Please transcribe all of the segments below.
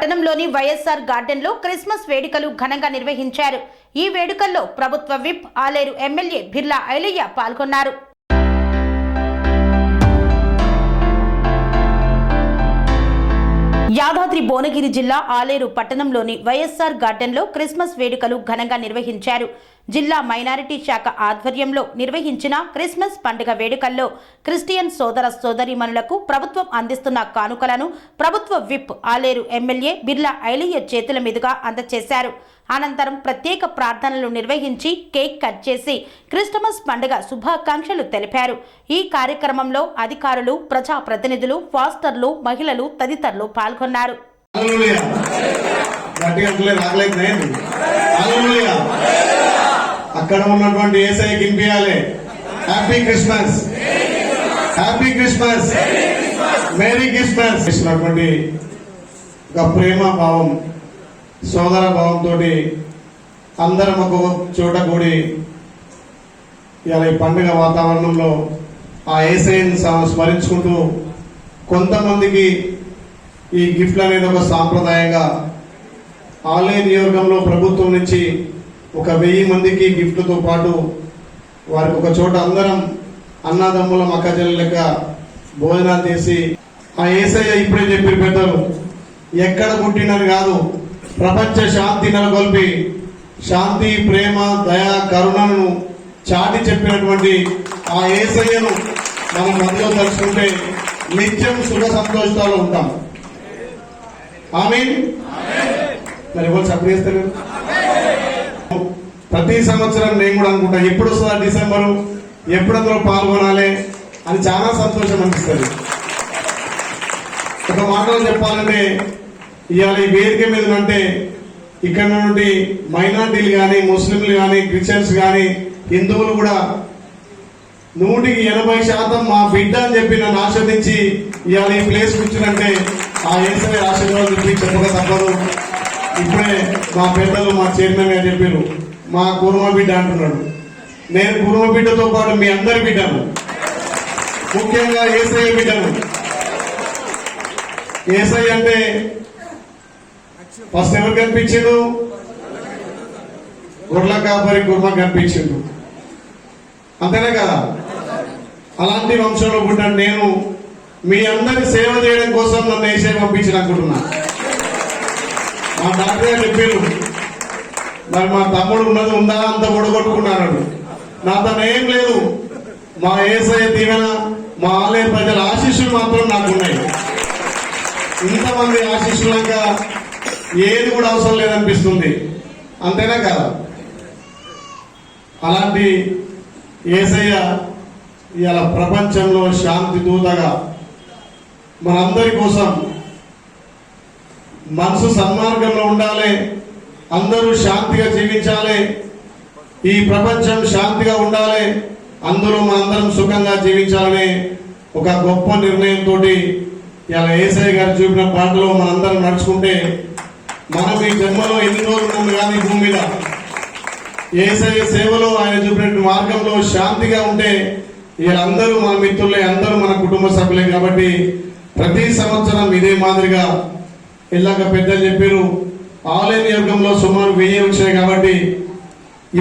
పట్టణంలోని వైఎస్ఆర్ గార్డెన్లో క్రిస్మస్ వేడుకలు ఘనంగా నిర్వహించారు. ఈ వేడుకల్లో ప్రభుత్వ విప్ ఆలేరు ఎమ్మెల్యే బిర్లా ఐలయ్య పాల్గొన్నారు. యాదాద్రి భువనగిరి జిల్లా ఆలేరు పట్టణంలోని వైఎస్ఆర్ గార్డెన్లో క్రిస్మస్ వేడుకలు ఘనంగా నిర్వహించారు. జిల్లా మైనారిటీ శాఖ ఆధ్వర్యంలో నిర్వహించిన క్రిస్మస్ పండుగ వేడుకల్లో క్రిస్టియన్ సోదర సోదరీమణులకు ప్రభుత్వం అందిస్తున్న కానుకలను ప్రభుత్వ విప్ ఆలేరు ఎమ్మెల్యే బిర్లా ఐలయ్య చేతుల మీదుగా అందజేశారు. అనంతరం ప్రత్యేక ప్రార్థనలు నిర్వహించి కేక్ కట్ చేసి క్రిస్మస్ పండుగ శుభాకాంక్షలు తెలిపారు. ఈ కార్యక్రమంలో అధికారులు, ప్రజాప్రతినిధులు, ఫాస్టర్లు, మహిళలు తదితరులు పాల్గొన్నారు. అక్కడ ఉన్నటువంటి యేసయ్య కింపియాలే happy Christmas, happy Christmas, merry Christmas. ఇచ్చినటువంటి ఒక ప్రేమ భావం, సోదర భావంతో అందరం ఒక చోట కూడి ఇలా ఈ పండుగ వాతావరణంలో ఆ యేసయ్యని స్మరించుకుంటూ కొంతమందికి ఈ గిఫ్ట్లు అనేది ఒక సాంప్రదాయంగా ఆలయ నియోజకంలో ప్రభుత్వం నుంచి ఒక 1000 మందికి గిఫ్ట్తో పాటు వారికి ఒక చోట అందరం అన్నదమ్ముల మక్కజల్లు లెక్క భోజనాలు చేసి ఆ యేసయ్య ఇప్పుడే చెప్పి పెద్దలు ఎక్కడ పుట్టినది కాదు, ప్రపంచ శాంతి నెలకొల్పి శాంతి, ప్రేమ, దయ, కరుణను చాటి చెప్పినటువంటి ఆ యేసయ్యను మనం మధ్యలో తలుచుకుంటే నిత్యం సుఖ సంతోషాలు ఉంటాం. ఆమేన్. మరి ఎవరు సపోర్ట్ చేస్తారు? ప్రతి సంవత్సరం నేను కూడా అనుకుంటా ఎప్పుడు వస్తుందా డిసెంబరు, ఎప్పుడు అందులో పాల్గొనాలి అని చాలా సంతోషం అనిపిస్తుంది. ఒక మాటలో చెప్పాలంటే ఇవాళ ఈ వేదిక మీద అంటే ఇక్కడ నుండి మైనార్టీలు కానీ, ముస్లింలు కానీ, క్రిస్టియన్స్ కానీ, హిందువులు కూడా 100% మా బిడ్డ అని చెప్పి నన్ను ఆస్వాదించి ఇవాళ ఈ ప్లేస్ కూర్చుంటే ఆ యేసయ్య ఆశీర్వాదం చెప్పి చెప్పక తప్పదు. ఇప్పుడే మా పెద్దలు, మా చైర్మన్ గారు చెప్పారు, మా కుర్మ బిడ్డ అంటున్నాడు. నేను కుర్మ బిడ్డతో పాటు మీ అందరి బిడ్డను, ముఖ్యంగా యేసయ్య బిడ్డను. యేసయ్య అంటే ఫస్ట్ ఎవరు కనిపించిండు? గొర్రెల కాపరి కుర్మ కనిపించిండు, అంతేనే కదా? అలాంటి వంశంలో పుట్టిన నేను మీ అందరి సేవ చేయడం కోసం నన్ను యేసయ్య పంపించిన అనుకుంటున్నా. మా డాక్టర్ గారు చెప్పారు, మరి మా తమ్ముడు ఉన్నది ఉందా అంత గొడగొట్టుకున్నాడు. నాతో ఏం లేదు, మా యేసయ్య దీవెన, మా ఆలయ ప్రజల ఆశీస్సులు మాత్రం నాకున్నాయి. ఇంతమంది ఆశీస్సులాక ఏది కూడా అవసరం లేదనిపిస్తుంది, అంతేనా కదా? అలాంటి యేసయ్య ఇలా ప్రపంచంలో శాంతి దూతగా మనందరి కోసం మనసు సన్మార్గంలో ఉండాలి, అందరూ శాంతిగా జీవించాలి, ఈ ప్రపంచం శాంతిగా ఉండాలి, అందులో మనందరం సుఖంగా జీవించాలనే ఒక గొప్ప నిర్ణయంతో ఇలా యేసయ్య గారు చూపిన పాటలో మనందరం నడుచుకుంటే మనం ఈ జన్మలో ఎన్ని రోజులు ఉన్నాం కానీ భూమి మీద యేసయ్య సేవలో ఆయన చూపిన మార్గంలో శాంతిగా ఉంటే వీళ్ళందరూ మన మిత్రులే, అందరూ మన కుటుంబ సభ్యులే. కాబట్టి ప్రతి సంవత్సరం ఇదే మాదిరిగా ఇలాగ పెద్దలు చెప్పారు, ఆలయ నియోజకంలో సుమారు 1000 వచ్చాయి. కాబట్టి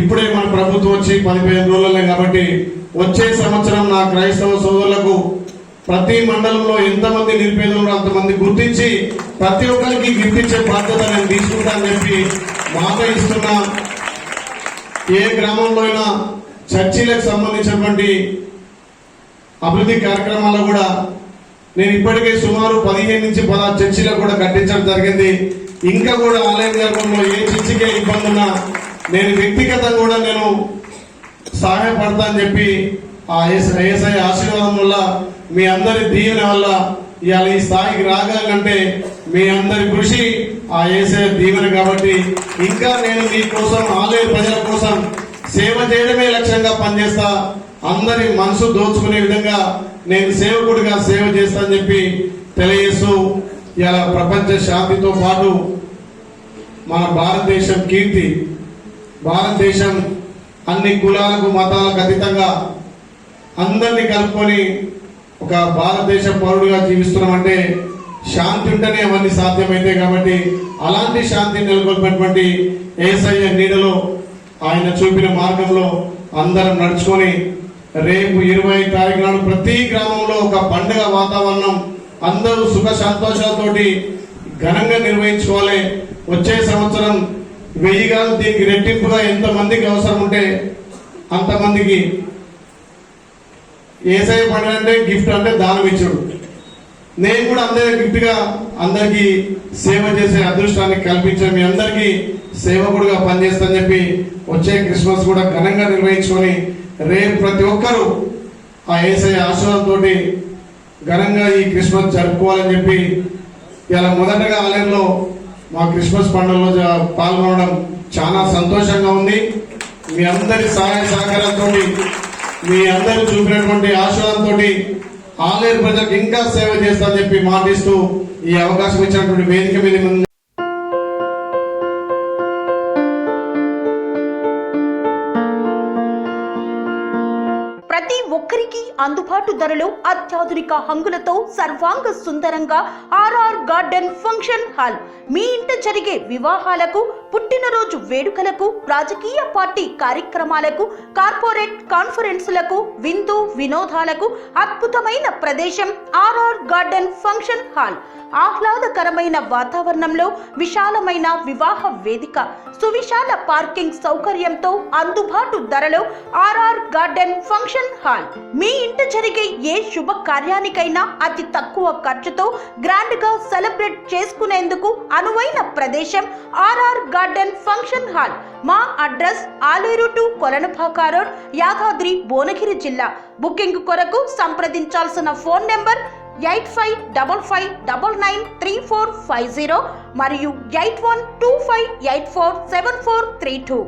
ఇప్పుడే మన ప్రభుత్వం వచ్చి 15 రోజులే. కాబట్టి వచ్చే సంవత్సరం నా క్రైస్తవ సోదరులకు ప్రతి మండలంలో ఎంతమంది నిరుపేదలు అంతమంది గుర్తించి ప్రతి ఒక్కరికి గిఫ్ట్ ఇచ్చే బాధ్యత నేను తీసుకుంటానని చెప్పి మాట ఇస్తున్నా. ఏ గ్రామంలో అయినా చర్చిలకు సంబంధించినటువంటి అభివృద్ధి కార్యక్రమాల్లో కూడా నేను ఇప్పటికే సుమారు 15 నుంచి 16 చర్చిలకు కూడా కట్టించడం జరిగింది. ఇంకా కూడా ఆలయ నిర్మాణంలో ఏ చర్చికే ఇబ్బంది ఉన్నా నేను వ్యక్తిగతంగా కూడా నేను సహాయపడతా అని చెప్పి ఆ యేసయ్య ఆశీర్వాదం వల్ల, మీ అందరి దీవెన వల్ల ఇవాళ ఈ స్థాయికి రాగాలంటే మీ అందరి కృషి ఆ యేసయ్య దీవెన. కాబట్టి ఇంకా నేను మీ కోసం, ఆలయ ప్రజల కోసం సేవ చేయడమే లక్ష్యంగా పనిచేస్తా. అందరి మనసు దోచుకునే విధంగా నేను సేవకుడిగా సేవ చేస్తానని చెప్పి తెలియజేస్తూ ఇలా ప్రపంచ శాంతితో పాటు మన భారతదేశం కీర్తి, భారతదేశం అన్ని కులాలకు, మతాలకు అతీతంగా అందరినీ కలుపుకొని ఒక భారతదేశ పౌరుడిగా జీవిస్తున్నామంటే శాంతి ఉంటేనే అవన్నీ సాధ్యమైతాయి. కాబట్టి అలాంటి శాంతిని నెలకొల్పినటువంటి యేసయ్య నీడలో ఆయన చూపిన మార్గంలో అందరం నడుచుకొని రేపు 20 తారీఖు నాడు ప్రతి గ్రామంలో ఒక పండుగ వాతావరణం, అందరూ సుఖ సంతోషాలతోటి ఘనంగా నిర్వహించుకోవాలి. వచ్చే సంవత్సరం 1000 కాదు, దీనికి రెట్టింపుగా ఎంతమందికి అవసరం ఉంటే అంతమందికి. యేసయ్య పండుగ అంటే గిఫ్ట్ అంటే దానం ఇచ్చుడు. నేను కూడా అందరి గిఫ్ట్గా అందరికీ సేవ చేసే అదృష్టాన్ని కల్పించే మీ అందరికీ సేవకుడుగా పనిచేస్తానని చెప్పి వచ్చే క్రిస్మస్ కూడా ఘనంగా నిర్వహించుకొని రేపు ప్రతి ఒక్కరూ ఆ యేసయ్య ఆశీర్వాదంతో ఘనంగా ఈ క్రిస్మస్ జరుపుకోవాలని చెప్పి ఇలా మొదటగా ఆలయంలో మా క్రిస్మస్ పండుగలో పాల్గొనడం చాలా సంతోషంగా ఉంది. మీ అందరి సహాయ సహకారంతో, మీ అందరూ చూపినటువంటి ఆశీర్వాదంతో ఆలయ ప్రజలకు ఇంకా సేవ చేస్తానని చెప్పి మాటిస్తూ ఈ అవకాశం ఇచ్చినటువంటి వేదిక మీద ప్రతి ఒక్కరికి అందుబాటు ధరలో అత్యాధునిక హంగులతో సర్వాంగ సుందరంగా ఆర్ఆర్ గార్డెన్ ఫంక్షన్ హాల్. మీ ఇంట జరిగే వివాహాలకు, పుట్టినరోజు వేడుకలకు, రాజకీయ పార్టీ కార్యక్రమాలకు, కార్పొరేట్ కాన్ఫరెన్సులకు, విందు వినోదాలకు అద్భుతమైన ప్రదేశం ఆర్ఆర్ గార్డెన్ ఫంక్షన్ హాల్. ఆహ్లాదకరమైన వాతావరణంలో విశాలమైన వివాహ వేదిక, సువిశాల పార్కింగ్ సౌకర్యంతో అందుబాటు ధరలో ఆర్ఆర్ గార్డెన్ ఫంక్షన్ హాల్. మీ ఇంట జరిగే ఏ శుభ కార్యానికైనా అతి తక్కువ ఖర్చుతో గ్రాండ్ గా సెలబ్రేట్ చేసుకునేందుకు అనువైన ప్రదేశం ఆర్ఆర్ గార్డెన్ ఫంక్షన్ హాల్. మా address Aler to Kolanupaka road, Yadadri, Bhuvanagiri జిల్లా. బుకింగ్ కొరకు సంప్రదించాల్సిన ఫోన్ నెంబర్ 8555993450 మరియు 8125847432.